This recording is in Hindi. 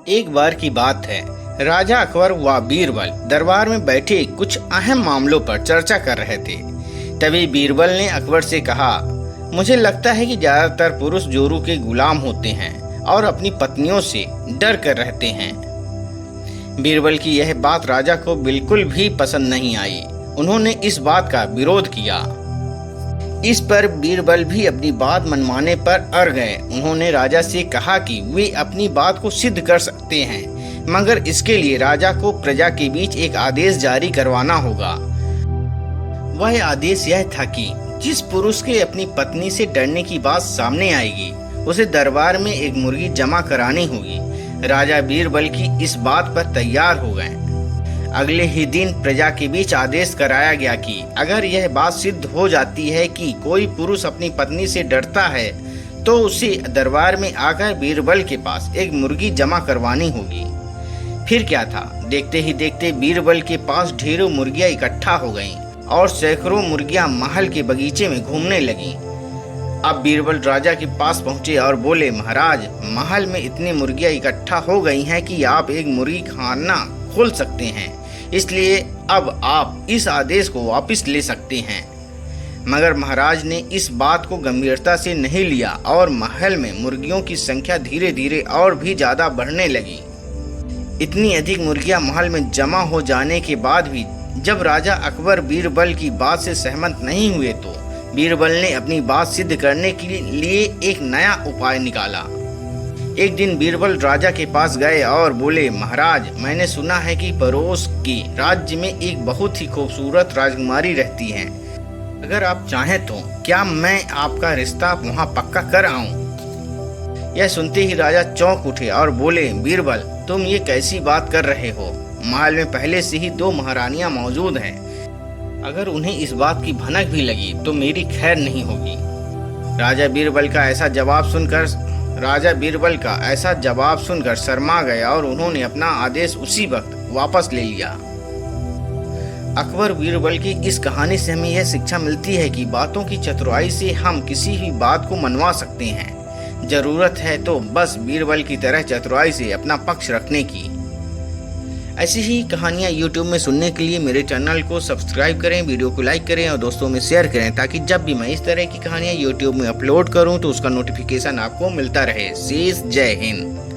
एक बार की बात है, राजा अकबर व बीरबल दरबार में बैठे कुछ अहम मामलों पर चर्चा कर रहे थे। तभी बीरबल ने अकबर से कहा, मुझे लगता है कि ज्यादातर पुरुष जोरू के गुलाम होते हैं और अपनी पत्नियों से डर कर रहते हैं। बीरबल की यह बात राजा को बिल्कुल भी पसंद नहीं आई। उन्होंने इस बात का विरोध किया। इस पर बीरबल भी अपनी बात मनवाने पर अड़ गए। उन्होंने राजा से कहा कि वे अपनी बात को सिद्ध कर सकते हैं, मगर इसके लिए राजा को प्रजा के बीच एक आदेश जारी करवाना होगा। वह आदेश यह था कि जिस पुरुष के अपनी पत्नी से डरने की बात सामने आएगी, उसे दरबार में एक मुर्गी जमा करानी होगी। राजा बीरबल की इस बात पर तैयार हो गए। अगले ही दिन प्रजा के बीच आदेश कराया गया कि अगर यह बात सिद्ध हो जाती है कि कोई पुरुष अपनी पत्नी से डरता है, तो उसे दरबार में आकर बीरबल के पास एक मुर्गी जमा करवानी होगी। फिर क्या था, देखते ही देखते बीरबल के पास ढेरों मुर्गियां इकट्ठा हो गईं और सैकड़ों मुर्गियां महल के बगीचे में घूमने लगीं। अब बीरबल राजा के पास पहुंचे और बोले, महाराज, महल में इतनी मुर्गियां इकट्ठा हो गई हैं कि आप एक मुर्गी खाना खोल सकते हैं, इसलिए अब आप इस आदेश को वापस ले सकते हैं। मगर महाराज ने इस बात को गंभीरता से नहीं लिया और महल में मुर्गियों की संख्या धीरे धीरे और भी ज्यादा बढ़ने लगी। इतनी अधिक मुर्गियां महल में जमा हो जाने के बाद भी जब राजा अकबर बीरबल की बात से सहमत नहीं हुए, तो बीरबल ने अपनी बात सिद्ध करने के लिए एक नया उपाय निकाला। एक दिन बीरबल राजा के पास गए और बोले, महाराज, मैंने सुना है कि पड़ोस के राज्य में एक बहुत ही खूबसूरत राजकुमारी रहती है। अगर आप चाहें तो क्या मैं आपका रिश्ता वहां पक्का कर आऊं? यह सुनते ही राजा चौंक उठे और बोले, बीरबल, तुम ये कैसी बात कर रहे हो? महल में पहले से ही 2 महारानियां मौजूद हैं। अगर उन्हें इस बात की भनक भी लगी तो मेरी खैर नहीं होगी। राजा बीरबल का ऐसा जवाब सुनकर शर्मा गया और उन्होंने अपना आदेश उसी वक्त वापस ले लिया। अकबर बीरबल की इस कहानी से हमें यह शिक्षा मिलती है कि बातों की चतुराई से हम किसी भी बात को मनवा सकते हैं। जरूरत है तो बस बीरबल की तरह चतुराई से अपना पक्ष रखने की। ऐसी ही कहानियाँ YouTube में सुनने के लिए मेरे चैनल को सब्सक्राइब करें, वीडियो को लाइक करें और दोस्तों में शेयर करें, ताकि जब भी मैं इस तरह की कहानियाँ YouTube में अपलोड करूं तो उसका नोटिफिकेशन आपको मिलता रहे। शेष जय हिंद।